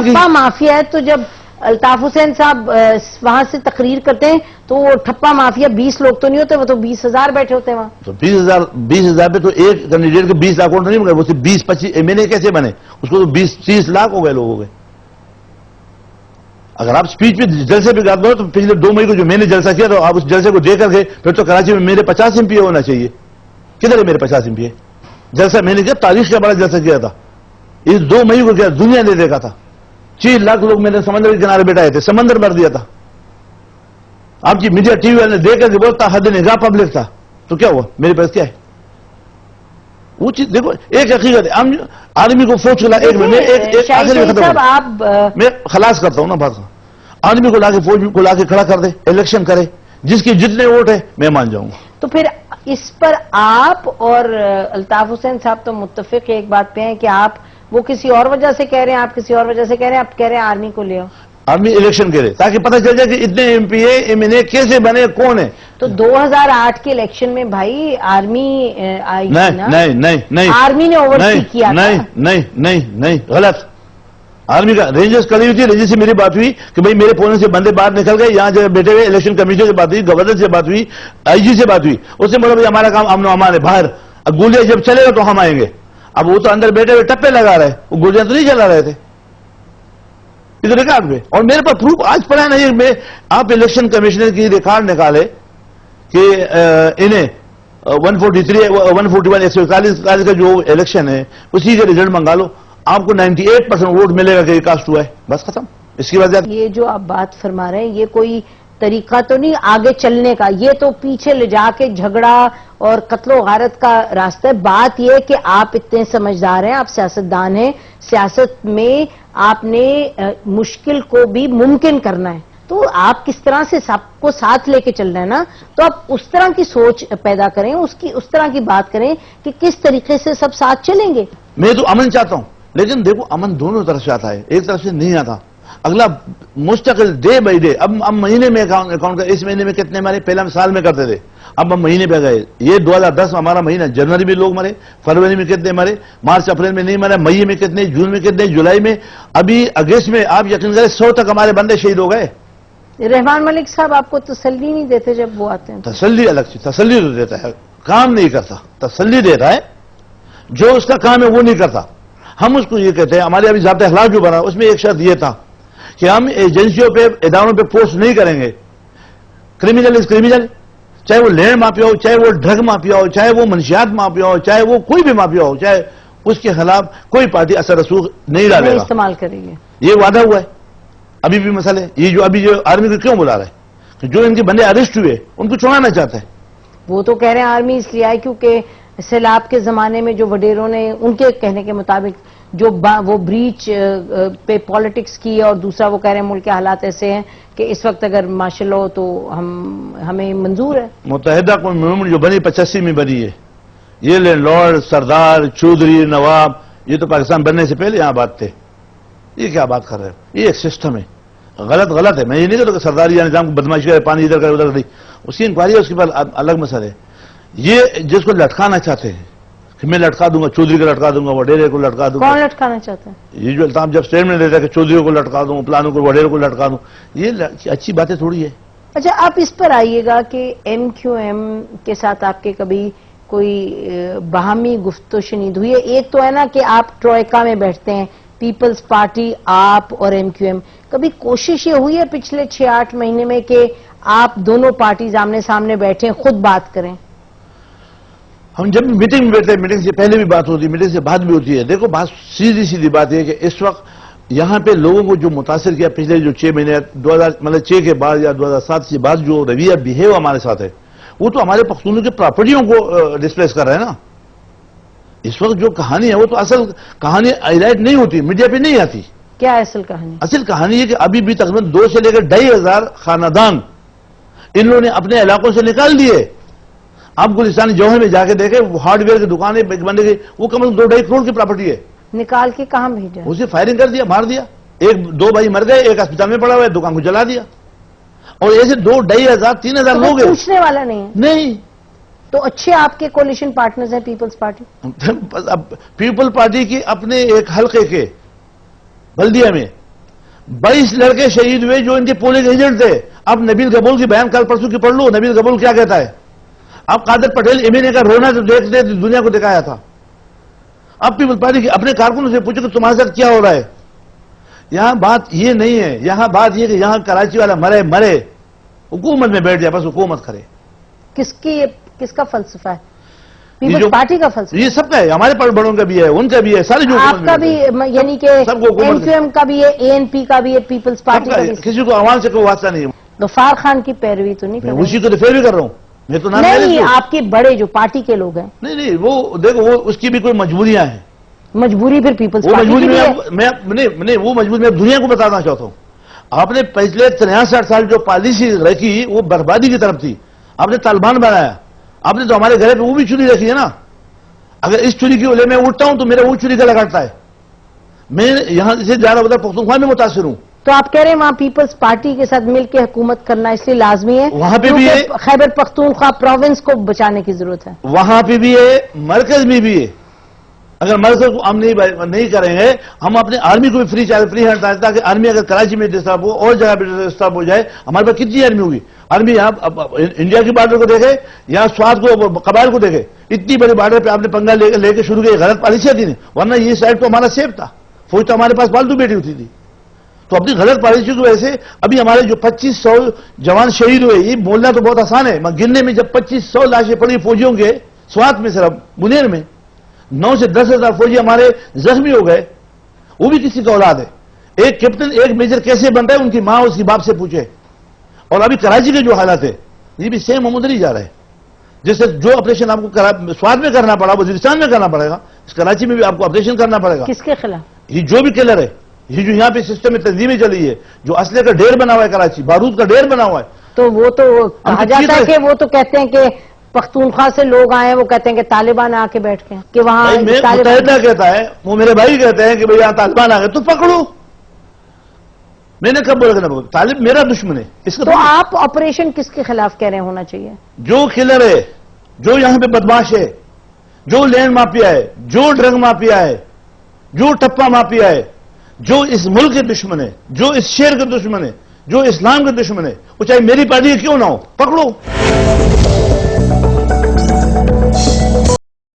ٹھپا mafia ہے تو جب الطاف حسین صاحب وہاں سے تقریر کرتے ہیں تو وہ ٹھپا مافیا 20 لوگ تو نہیں ہوتے، وہ تو 20,000 بیٹھے ہوتے ہیں وہاں. تو 20,000 پہ تو ایک کینڈیڈیٹ کے 20 لاکھ ووٹ نہیں بنے، وہ صرف 20-25 MNA کیسے بنے؟ اس کو تو 20-30 لاکھ ہو گئے لوگ ہو گئے. اگر آپ سپیچ پہ جلسے پہ گات کرو تو پچھلے 2 مئی کو جو میں نے جلسہ کیا تو آپ اس جلسے کو دے کر کے پھر تو کراچی میں میرے 50 MPA ہونا چاہیے. کدھر ہے میرے 50 MPA؟ جلسہ میں نے کیا تاریخ کا بڑا جلسہ کیا تھا. اس 2 مئی کو کیا دنیا نے دیکھا تھا. 6 لاکھ لوگ میرے سمندر کے کنارے بیٹھائے تھے، سمندر بھر دیا تھا. آپ کی میڈیا ٹی وی والے دیکھ کر کے بولتا حد نگاہ پبلک تھا. تو کیا ہوا؟ میرے پاس کیا ہے؟ وہ چیز دیکھو، ایک حقیقت ہے. آدمی کو فوج چلا ایک میں خلاص کرتا ہوں نا بات. آدمی کو لا کے فوج کو لا کے کھڑا کر دے، الیکشن کرے، جس کی جتنے ووٹ ہے میں مان جاؤں گا. تو پھر اس پر آپ اور الطاف حسین صاحب تو متفق ایک بات پہ ہیں کہ آپ وہ کسی اور وجہ سے کہہ رہے ہیں، آپ کسی اور وجہ سے کہہ رہے ہیں، آپ کہہ رہے ہیں آرمی کو لے آؤ. آرمی الیکشن کرے تاکہ پتہ چل جائے کہ اتنے MPA MNA کیسے بنے، کون ہے. تو 2008 کے الیکشن میں بھائی آرمی آئی نا. نہیں آرمی نے اوورسی کیا. نہیں غلط. آرمی کا رینجرز کری ہوئی تھی. رینجرز سے میری بات ہوئی کہ بھائی میرے فون سے بندے باہر نکل گئے، یہاں جب بیٹھے ہوئے الیکشن کمیشن سے بات ہوئی، گورنر سے بات ہوئی، IG سے بات ہوئی. اس نے بولا بھائی ہمارا کام امن و امان ہے باہر، اب گولیاں جب چلے گا تو ہم آئیں گے. اب وہ تو اندر بیٹھے ہوئے ٹپے لگا رہے، وہ گولیاں تو نہیں چلا رہے تھے ادھر ریکارڈ پہ. اور میرے پاس پروف آج پڑا نہیں. میں آپ الیکشن کمیشنر کی ریکارڈ نکالے کہ انہیں 141 141 کا جو الیکشن ہے اسی کا رزلٹ منگا لو، آپ کو 98% ووٹ ملے گا کہ یہ کاسٹ ہوا ہے. بس ختم. اس کی وجہ یہ جو آپ بات فرما رہے ہیں یہ کوئی طریقہ تو نہیں آگے چلنے کا، یہ تو پیچھے لے جا کے جھگڑا اور قتل و غارت کا راستہ ہے. بات یہ کہ آپ اتنے سمجھدار ہیں، آپ سیاستدان ہیں، سیاست میں آپ نے مشکل کو بھی ممکن کرنا ہے. تو آپ کس طرح سے سب کو ساتھ لے کے چل رہے ہیں نا، تو آپ اس طرح کی سوچ پیدا کریں، اس طرح کی بات کریں کہ کس طریقے سے سب ساتھ چلیں گے. میں تو امن چاہتا ہوں، لیکن دیکھو امن دونوں طرف سے آتا ہے، ایک طرف سے نہیں آتا. اگلا مستقل ڈے بائی ڈے. اب مہینے میں اکاؤنٹ کر، اس مہینے میں کتنے مرے، پہلے ہم سال میں کرتے تھے، اب ہم مہینے پہ گئے. یہ 2010 ہمارا مہینہ، جنوری میں لوگ مرے، فروری میں کتنے مرے، مارچ اپریل میں نہیں مرے، مئی میں کتنے، جون میں کتنے، جولائی میں، ابھی اگست میں آپ یقین کریں 100 تک ہمارے بندے شہید ہو گئے. رحمان ملک صاحب آپ کو تسلی نہیں دیتے جب وہ آتے ہیں؟ تسلی الگ چیز، تسلی تو دیتا ہے، کام نہیں کرتا. تسلی دیتا ہے، جو اس کا کام ہے وہ نہیں کرتا. ہم اس کو یہ کہتے ہیں، ہمارے ابھی ضابطۂ اخلاق جو بنا اس میں ایک شرط یہ تھا کہ ہم ایجنسیوں پہ، اداروں پہ پوسٹ نہیں کریں گے. کرمینل از کرمینل، چاہے وہ لینڈ مافیا ہو، چاہے وہ ڈرگ مافیا ہو، چاہے وہ منشیات مافیا ہو، چاہے وہ کوئی بھی مافیا ہو، چاہے اس کے خلاف کوئی پارٹی اثر رسوخ نہیں ڈالے گا، استعمال کریں گے. یہ وعدہ ہوا ہے. ابھی بھی مسئلہ ہے یہ جو ابھی جو آرمی کو کیوں بلا رہا ہے کہ جو ان کے بندے اریسٹ ہوئے ان کو چھوڑانا چاہتا ہے. وہ تو کہہ رہے ہیں آرمی اس لیے آئی کیونکہ سیلاب کے زمانے میں جو وڈیروں نے ان کے کہنے کے مطابق جو وہ بریچ پہ پالیٹکس کی، اور دوسرا وہ کہہ رہے ہیں ملک کے حالات ایسے ہیں کہ اس وقت اگر مارشل لا ہو تو ہمیں منظور ہے. متحدہ قوم مومنٹ جو بنی 85 میں بنی ہے، یہ لینڈ لارڈ، سردار، چودھری، نواب، یہ تو پاکستان بننے سے پہلے یہاں بات تھے. یہ کیا بات کر رہے ہیں؟ یہ ایک سسٹم ہے. غلط ہے. میں یہ نہیں کہتا کہ سرداری یا نظام کو بدماشی کرے، پانی ادھر کرے ادھر نہیں، اس کی انکوائری ہے، اس کے بعد الگ مسئلہ ہے. یہ جس کو لٹکانا چاہتے ہیں کہ میں لٹکا دوں گا، چودھری کو لٹکا دوں گا، وڈیرے کو لٹکا دوں گا. کون لٹکانا چاہتا ہے؟ یہ جو الطاف جب اسٹیٹمنٹ دیتا ہے کہ چودھری کو لٹکا دوں، پلانوں کو، وڈیرے کو لٹکا دوں، یہ اچھی باتیں تھوڑی ہے. اچھا آپ اس پر آئیے گا کہ MQM کے ساتھ آپ کے کبھی کوئی باہمی گفت و شنید ہوئی ہے؟ ایک تو ہے نا کہ آپ ٹروئکا میں بیٹھتے ہیں، پیپلز پارٹی، آپ اور MQM، کبھی کوشش یہ ہوئی ہے پچھلے 6-8 مہینے میں کہ آپ دونوں پارٹیز آمنے سامنے بیٹھیں، خود بات کریں؟ ہم جب میٹنگ میں بیٹھتے ہیں، میٹنگ سے پہلے بھی بات ہوتی ہے، میٹنگ سے بعد بھی ہوتی ہے. دیکھو بات سیدھی بات ہے کہ اس وقت یہاں پہ لوگوں کو جو متاثر کیا پچھلے جو 6 مہینے 2006 کے بعد یا 2007 کے بعد جو رویہ بہیو ہمارے ساتھ ہے، وہ تو ہمارے پختونوں کی پراپرٹیوں کو ڈسپلیس کر رہے ہیں نا. اس وقت جو کہانی ہے وہ تو اصل کہانی ہائی لائٹ نہیں ہوتی، میڈیا پہ نہیں آتی. کیا اصل کہانی؟ اصل کہانی ہے کہ ابھی بھی تقریباً 2 سے لے کر 2,500 خاندان ان لوگوں نے اپنے علاقوں سے نکال دیے. آپ گلستان جوہر میں جا کے دیکھیں، وہ ہارڈ ویئر کی دکانیں بندے کی، وہ کم از کم 2-2.5 کروڑ کی پراپرٹی ہے. نکال کے کہاں بھیجا؟ اسے فائرنگ کر دیا، مار دیا. 1-2 بھائی مر گئے، ایک ہسپتال میں پڑا ہوا ہے، دکان کو جلا دیا. اور ایسے 2,500-3,000 لوگ ہیں. پوچھنے والا نہیں ہے. نہیں تو اچھے آپ کے کولیشن پارٹنرز ہیں پیپلز پارٹی. اب پیپل پارٹی کی اپنے ایک حلقے کے بلدیہ میں 22 لڑکے شہید ہوئے جو ان کے پولنگ ایجنٹ تھے. اب نبیل قبول کی بیان کل پرسوں کی پڑھ لو. نبیل قبول کیا کہتا ہے؟ اب قادر پٹیل MNA کا رونا تو دیکھتے دنیا کو دکھایا تھا. اب پیپلز پارٹی کے اپنے کارکنوں سے پوچھو کہ تمہارے ساتھ کیا ہو رہا ہے. یہاں بات یہ نہیں ہے. یہاں بات یہ کہ یہاں کراچی والا مرے حکومت میں بیٹھ جائے, بس حکومت کرے. کس کا فلسفہ ہے؟ پیپلز پارٹی کا فلسفہ؟ یہ سب کا ہے. ہمارے بڑوں کا بھی ہے, ان کا بھی ہے, سارے جو آپ کا بھی, یعنی کہ MQM کا بھی ہے, ANP کا بھی ہے, پیپلز پارٹی کا بھی. کسی کو عوام سے کوئی واسطہ نہیں ہے. غفار خان کی پیروی تو نہیں کر رہے؟ اسی کو تو پیروی کر رہا ہوں میں تو. نہیں, آپ کے بڑے جو پارٹی کے لوگ ہیں. نہیں, وہ دیکھو وہ اس کی بھی کوئی مجبوریاں ہیں. مجبوری پھر پیپلز پارٹی کی بھی ہے. وہ مجبوری میں دنیا کو بتانا چاہتا ہوں. آپ نے پچھلے 63 سال جو پالیسی رکھی وہ بربادی کی طرف تھی. آپ نے طالبان بنایا. آپ نے تو ہمارے گھر پہ وہ بھی چوری رکھی ہے نا. اگر اس چوری کی وجہ میں اٹھتا ہوں تو میرا وہ چوری کا لگاتا ہے. میں یہاں سے زیادہ بدر پختونخوا میں متاثر ہوں. تو آپ کہہ رہے ہیں وہاں پیپلز پارٹی کے ساتھ مل کے حکومت کرنا اس لیے لازمی ہے, وہاں پہ بھی ہے, خیبر پختونخوا پروونس کو بچانے کی ضرورت ہے. وہاں پہ بھی ہے, مرکز میں بھی ہے. اگر مرکز کو ہم نہیں کریں گے, ہم اپنے آرمی کو بھی فری ہینڈ دیں تاکہ آرمی اگر کراچی میں ڈسٹرب ہو اور جگہ پہ ڈسٹرب ہو جائے. ہمارے پاس کتنی آرمی ہوگی؟ آرمی یہاں انڈیا کی بارڈر کو دیکھے یا سوات کو, قبائل کو دیکھے. اتنی بڑی بارڈر پہ آپ نے پنگا لے کے شروع کی, غلط پالیسیاں تھی. ورنہ یہ سائڈ تو ہمارا سیف تھا, فوج تو ہمارے پاس پالتو بیٹھی ہوتی تھی. تو اپنی غلط پالیسی کی وجہ سے ابھی ہمارے جو 2500 جوان شہید ہوئے, یہ بولنا تو بہت آسان ہے, گننے میں جب 2500 لاشیں پڑی فوجیوں کے سوات میں, صرف منیر میں 9 سے 10 ہزار فوجی ہمارے زخمی ہو گئے. وہ بھی کسی کا اولاد ہے. ایک کیپٹن ایک میجر کیسے بنتا ہے, ان کی ماں اس کی باپ سے پوچھے. اور ابھی کراچی کے جو حالات ہے یہ بھی سیم محمد علی جا رہا ہے. جیسے جو آپریشن آپ کو سوات میں کرنا پڑا وزیرستان میں کرنا پڑے گا, اس کراچی میں بھی آپ کو آپریشن کرنا پڑے گا. کس کے خلاف؟ یہ جو بھی کلر ہے, یہ جو یہاں پہ سسٹم میں تنظیمیں چلی ہے, جو اسلحے کا ڈھیر بنا ہوا ہے کراچی, بارود کا ڈھیر بنا ہوا ہے. تو وہ تو کہا جاتا ہے کہ وہ تو کہتے ہیں کہ پختونخوا سے لوگ آئے, وہ کہتے ہیں کہ طالبان آ کے بیٹھ کے کہ وہاں متحدہ کہتا ہے, وہ میرے بھائی کہتے ہیں کہ بھئی یہاں طالبان آ گئے تو پکڑو. میں نے کب بولا کہ نہ, طالب میرا دشمن ہے. اس کا تو آپ آپریشن کس کے خلاف کہہ رہے ہونا چاہیے؟ جو کلر ہے, جو یہاں پہ بدماش ہے, جو لینڈ مافیا ہے, جو ڈرگ مافیا ہے, جو ٹپا مافیا ہے, جو اس ملک کے دشمن ہے, جو اس شہر کے دشمن ہے, جو اسلام کے دشمن ہے, وہ چاہے میری پارٹی کیوں نہ ہو, پکڑو.